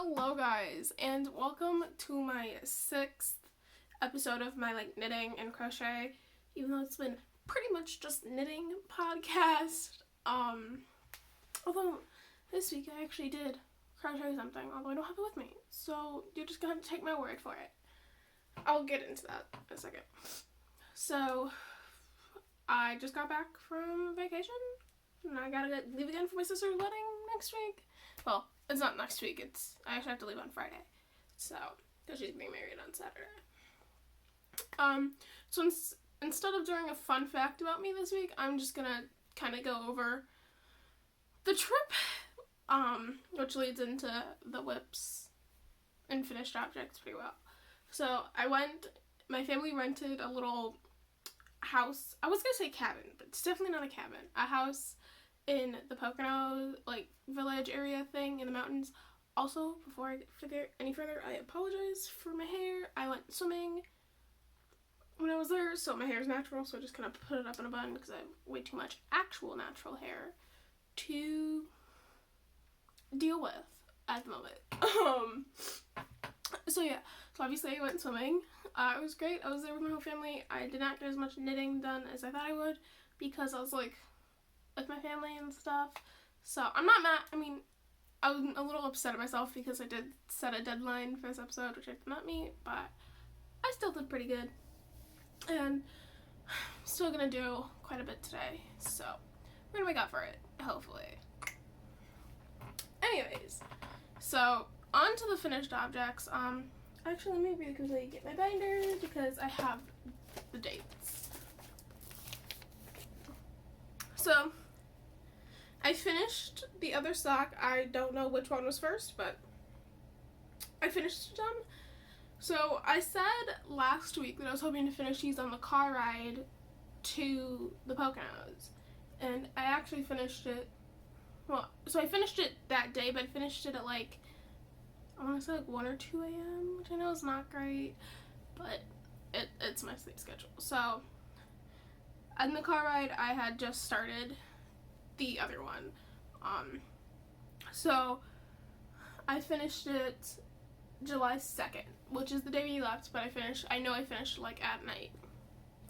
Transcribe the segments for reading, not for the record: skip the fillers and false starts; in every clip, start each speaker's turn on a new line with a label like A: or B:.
A: Hello guys, and welcome to my 6th episode of my knitting and crochet, even though it's been pretty much just knitting podcast. Although this week I actually did crochet something, although I don't have it with me, so you're just gonna have to take my word for it. I'll get into that in a second. So I just got back from vacation and I gotta leave again for my sister's wedding next week. Well, it's not next week, I actually have to leave on Friday, so, because she's getting married on Saturday. So instead of doing a fun fact about me this week, I'm just gonna kind of go over the trip, which leads into the whips and finished objects pretty well. So my family rented a little house. I was gonna say cabin, but it's definitely not a cabin. A house in the Pocono, village area thing in the mountains. Also, before I get any further, I apologize for my hair. I went swimming when I was there, so my hair is natural, so I just kind of put it up in a bun because I have way too much actual natural hair to deal with at the moment. So obviously I went swimming. It was great. I was there with my whole family. I did not get as much knitting done as I thought I would because I was with my family and stuff. So I'm not mad. I mean, I was a little upset at myself because I did set a deadline for this episode, which I did not meet, but I still did pretty good. And I'm still gonna do quite a bit today. So we're gonna make up for it, hopefully. Anyways, so on to the finished objects. Actually, let me really quickly get my binder because I have the dates. So I finished the other sock. I don't know which one was first, but I finished them. So I said last week that I was hoping to finish these on the car ride to the Poconos, and I actually finished it. Well, so I finished it that day, but I finished it at I want to say 1 or 2 a.m., which I know is not great, but it's my sleep schedule. So on the car ride, I had just started the other one. So I finished it July 2nd, which is the day we left, but I know I finished at night.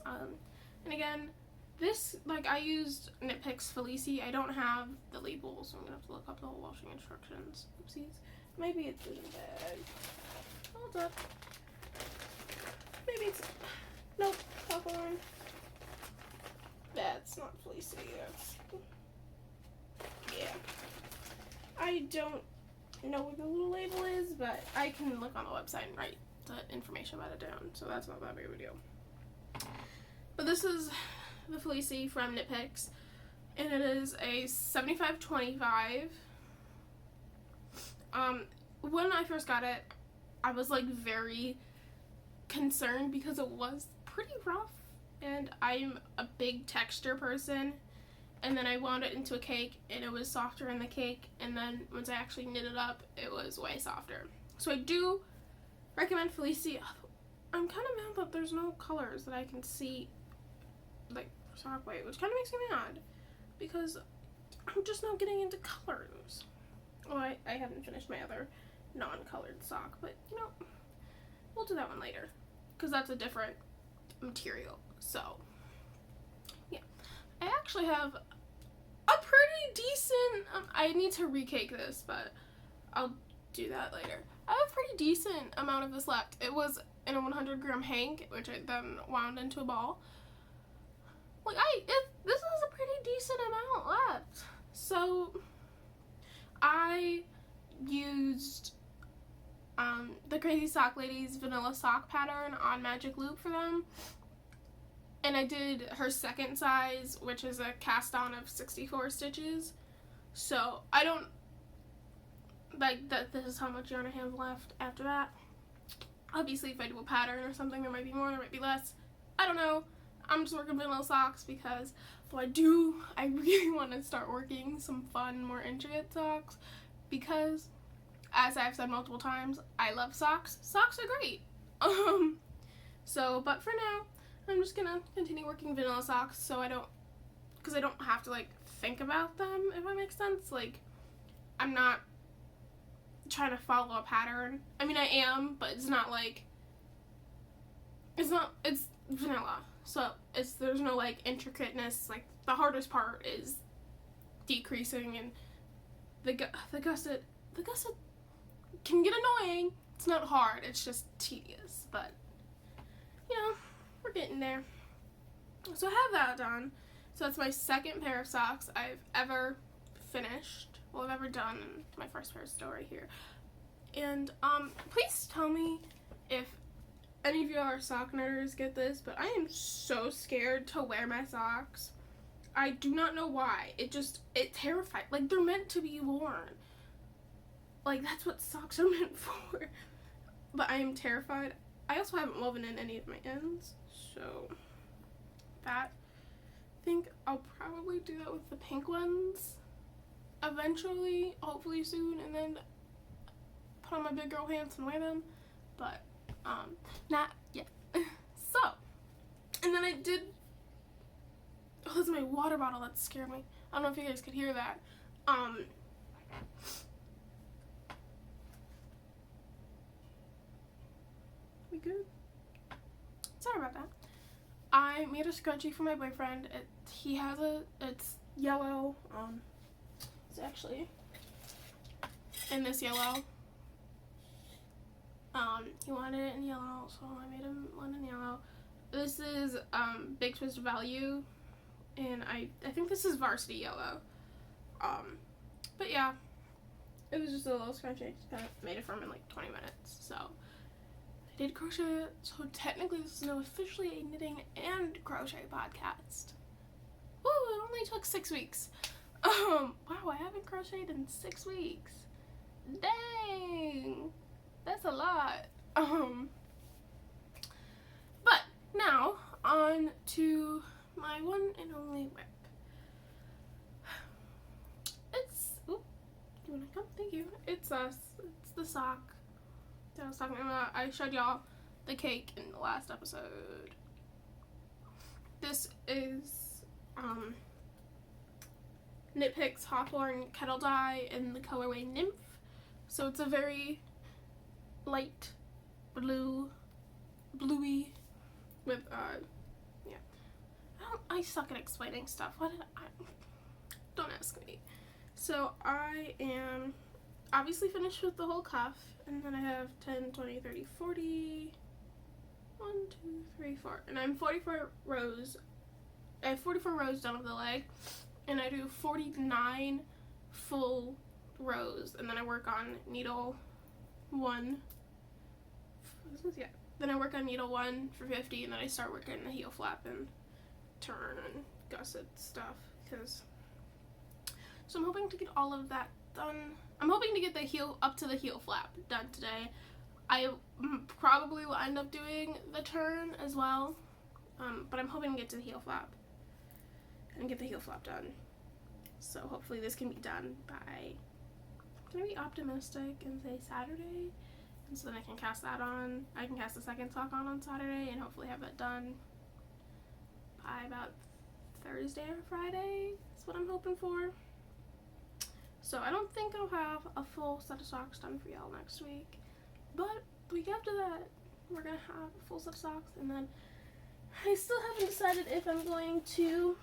A: And again, this, I used Knit Picks Felici. I don't have the labels, so I'm gonna have to look up the whole washing instructions. Oopsies. Maybe it's in the bag. Hold up. Maybe it's, nope, popcorn. That's not Felici, yeah. I don't know what the little label is, but I can look on the website and write the information about it down, so that's not that big of a deal. But this is the Felici from Knit Picks, and it is a 75-25. When I first got it, I was very concerned because it was pretty rough, and I'm a big texture person, and then I wound it into a cake and it was softer in the cake, and then once I actually knit it up, it was way softer. So I do recommend Felici. I'm kind of mad that there's no colors that I can see sock weight, which kind of makes me mad because I'm just not getting into colors. Well, I haven't finished my other non-colored sock, but we'll do that one later because that's a different material. So yeah, I actually have a pretty decent, I need to recake this, but I'll do that later. I have a pretty decent amount of this left. It was in a 100-gram hank, which I then wound into a ball. This is a pretty decent amount left. So I used the Crazy Sock Lady's vanilla sock pattern on Magic Loop for them, and I did her second size, which is a cast on of 64 stitches. So I don't that this is how much yarn I have left after that. Obviously, if I do a pattern or something, there might be more, there might be less, I don't know. I'm just working vanilla socks because I really want to start working some fun, more intricate socks because, as I've said multiple times, I love socks. Socks are great. But for now, I'm just gonna continue working vanilla socks because I don't have to think about them, if that makes sense. I'm not trying to follow a pattern. I mean, I am, but it's not like, it's vanilla. So there's no like intricateness. Like the hardest part is decreasing, and the gusset can get annoying. It's not hard, it's just tedious, but you know, we're getting there. So I have that done. So that's my second pair of socks I've ever finished. Well, I've ever done. My first pair is still right here. And please tell me if any of you are sock nerds get this, but I am so scared to wear my socks. I do not know why. It terrifies. Like, they're meant to be worn. Like, that's what socks are meant for. But I am terrified. I also haven't woven in any of my ends, so that, I think I'll probably do that with the pink ones eventually, hopefully soon, and then put on my big girl pants and wear them, but not yet. So, and then I did, oh, that's my water bottle, that scared me. I don't know if you guys could hear that. We good? Sorry about that. I made a scrunchie for my boyfriend. It's yellow. It's actually in this yellow. He wanted it in yellow, so I made him one in yellow. This is Big Twist Value, and I think this is Varsity Yellow. But yeah, it was just a little scrunchie. Kind of made it for him in like 20 minutes. So I did crochet it. So technically, this is now officially a knitting and crochet podcast. Woo! It only took 6 weeks. Wow, I haven't crocheted in 6 weeks. Dang, that's a lot. But now on to my one and only whip. You wanna come? Thank you. It's the sock that I was talking about. I showed y'all the cake in the last episode. This is Knit Picks Hawthorne Kettle Dye in the colorway Nymph. So it's a very light bluey with yeah. I suck at explaining stuff. Don't ask me. So I am obviously finished with the whole cuff, and then I have 10, 20, 30, 40, 1, 2, 3, 4, and I'm 44 rows. I have 44 rows done of the leg, and I do 49 full rows, and then I work on needle 1. Yeah. Then I work on needle 1 for 50, and then I start working the heel flap and turn and gusset stuff, so I'm hoping to get all of that done. I'm hoping to get the heel up to the heel flap done today. I probably will end up doing the turn as well, but I'm hoping to get to the heel flap and get the heel flap done. So hopefully this can be done by, I'm gonna be optimistic and say Saturday, and so then I can cast that on. I can cast the second sock on Saturday and hopefully have that done by about Thursday or Friday. That's what I'm hoping for. So I don't think I'll have a full set of socks done for y'all next week, but the week after that, we're gonna have a full set of socks, and then I still haven't decided if I'm going to,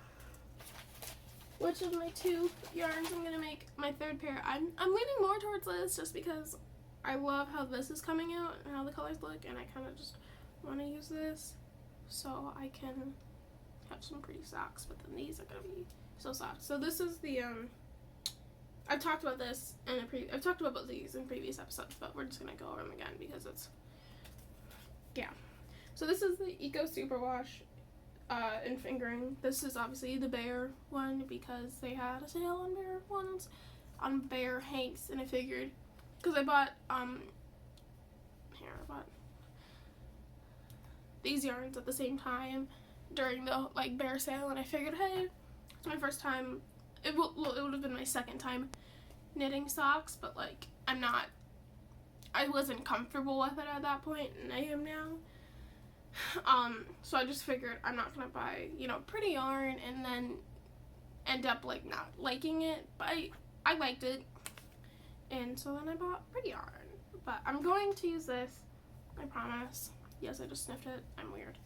A: which of my 2 yarns I'm gonna make my third pair. I'm leaning more towards this just because I love how this is coming out and how the colors look, and I kind of just want to use this so I can have some pretty socks, but then these are gonna be so soft. So this is the I've talked about this in I've talked about both of these in previous episodes, but we're just gonna go over them again because it's, yeah. So this is the Eco Superwash in fingering. This is obviously the Bear one because they had a sale on Bear ones, on Bear Hanks, and I figured, because I bought I bought these yarns at the same time during the like Bear sale, and I figured, hey, it's my first time. It would have been my second time knitting socks, but like I wasn't comfortable with it at that point, and I am now. So I just figured I'm not gonna buy, pretty yarn and then end up like not liking it, but I liked it. And so then I bought pretty yarn. But I'm going to use this, I promise. Yes, I just sniffed it. I'm weird.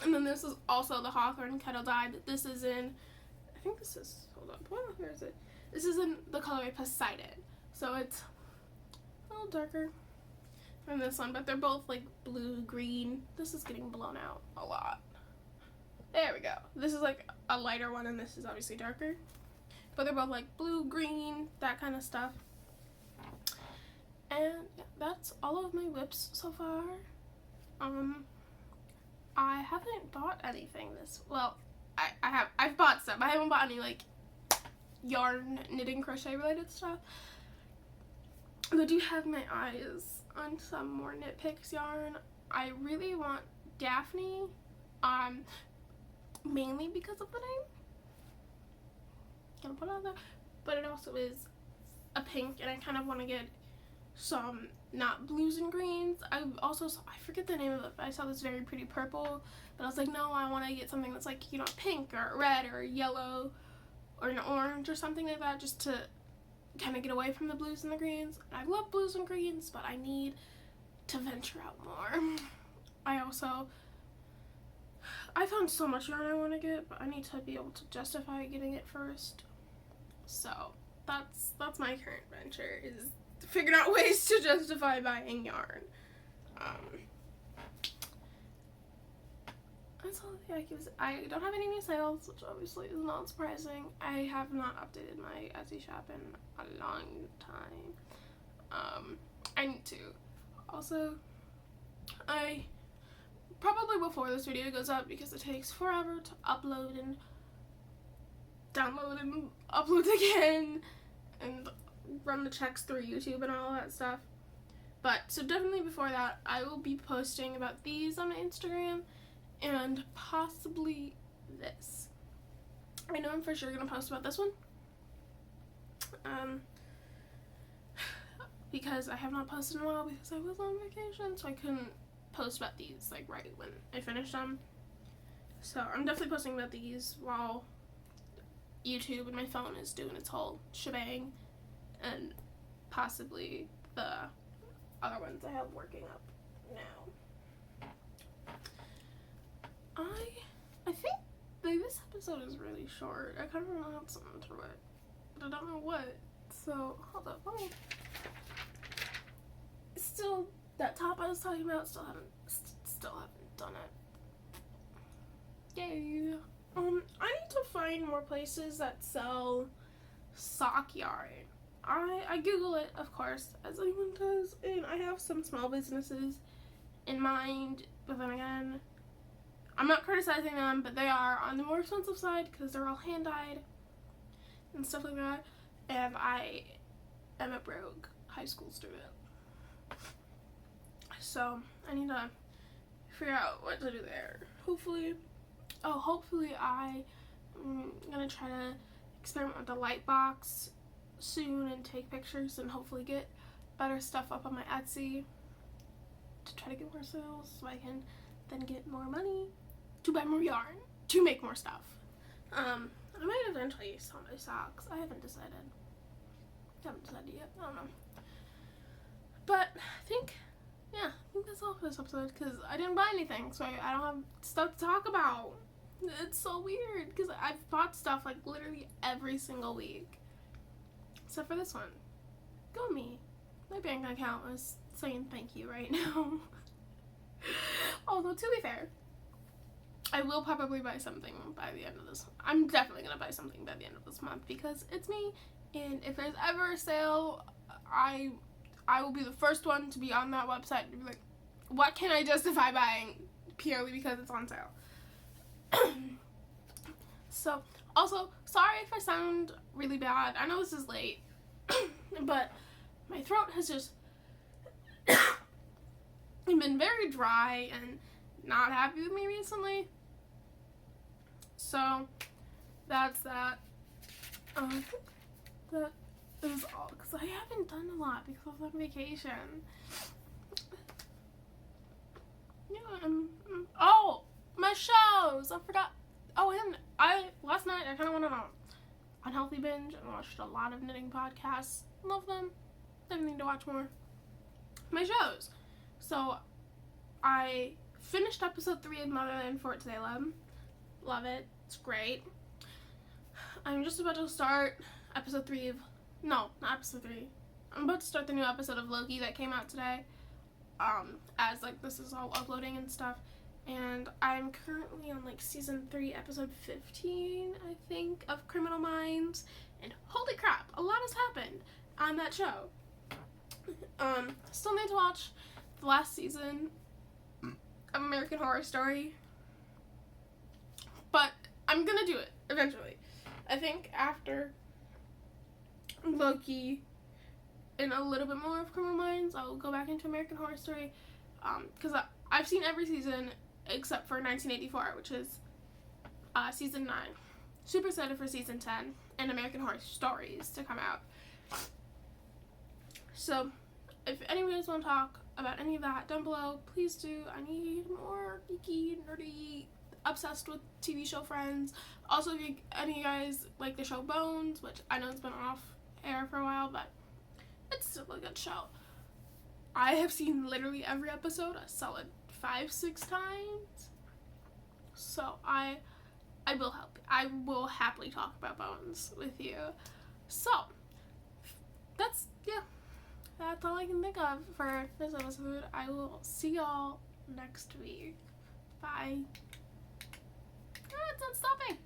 A: And then this is also the Hawthorne Kettle dye. This is in, I think this is, hold up, where is it? This is in the colorway Poseidon. So it's a little darker than this one, but they're both like blue-green. This is getting blown out a lot. There we go. This is like a lighter one, and this is obviously darker. But they're both like blue-green, that kind of stuff. And yeah, that's all of my whips so far. I haven't bought anything I've bought stuff. I haven't bought any like yarn, knitting, crochet related stuff. But I do have my eyes on some more Knit Picks yarn. I really want Daphne, mainly because of the name. Gonna put it on there. But it also is a pink, and I kind of want to get some not blues and greens. I forget the name of it, but I saw this very pretty purple, but I was like, no, I want to get something that's like, you know, pink or red or yellow or an orange or something like that, just to kind of get away from the blues and the greens. I love blues and greens, but I need to venture out more. I found so much yarn I want to get, but I need to be able to justify getting it first. So that's my current venture, is figuring out ways to justify buying yarn. That's all I give. I don't have any new sales, which obviously is not surprising. I have not updated my Etsy shop in a long time. I need to. Also, I probably before this video goes up, because it takes forever to upload and download and upload again and run the checks through YouTube and all that stuff. But so definitely before that, I will be posting about these on my Instagram and possibly this. I know I'm for sure gonna post about this one, because I have not posted in a while because I was on vacation, so I couldn't post about these like right when I finished them. So I'm definitely posting about these while YouTube and my phone is doing its whole shebang, and possibly the other ones I have working up now. I think this episode is really short. I kind of want something to it, but I don't know what. So hold up, still that top I was talking about. Still haven't done it. Yay! I need to find more places that sell sock yarn. I Google it, of course, as anyone does, and I have some small businesses in mind, but then again, I'm not criticizing them, but they are on the more expensive side because they're all hand-dyed and stuff like that, and I am a broke high school student. So I need to figure out what to do there. Hopefully I'm gonna try to experiment with the light box soon and take pictures and hopefully get better stuff up on my Etsy to try to get more sales so I can then get more money to buy more yarn to make more stuff. I might eventually sell my socks. I haven't decided yet. I don't know. But I think that's all for this episode, because I didn't buy anything, so I don't have stuff to talk about. It's so weird, because I've bought stuff like literally every single week. Except for this one. Go me. My bank account is saying thank you right now. Although, to be fair, I will probably buy something by the end of this. I'm definitely going to buy something by the end of this month, because it's me, and if there's ever a sale, I will be the first one to be on that website to be like, what can I justify buying purely because it's on sale? So, also, sorry if I sound really bad. I know this is late, but my throat has just been very dry and not happy with me recently. So, that's that. That is all, because I haven't done a lot because I was on vacation. Yeah, oh, my shows! I forgot. Oh, and last night I kind of went on a unhealthy binge and watched a lot of knitting podcasts. Love them. then I need to watch more my shows. So I finished episode 3 of Motherland for today, love it, it's great. I'm just about to start episode 3 of, no, not episode 3, I'm about to start the new episode of Loki that came out today, as like this is all uploading and stuff, and I'm currently on like season 3 episode 15 I think of Criminal Minds, and holy crap, a lot has happened on that show. Still need to watch the last season of American Horror Story, but I'm gonna do it eventually. I think after Loki and a little bit more of Criminal Minds, I'll go back into American Horror Story, because I've seen every season except for 1984, which is season 9. Super excited for season 10 and American Horror Stories to come out. So if any of you guys want to talk about any of that down below, please do. I need more geeky, nerdy, obsessed with TV show friends. Also, if any of you guys like the show Bones, which I know it's been off air for a while, but it's still a good show. I have seen literally every episode a solid 5-6 times. So I will happily talk about Bones with you. So that's all I can think of for this episode. I will see y'all next week. Bye. It's not stopping.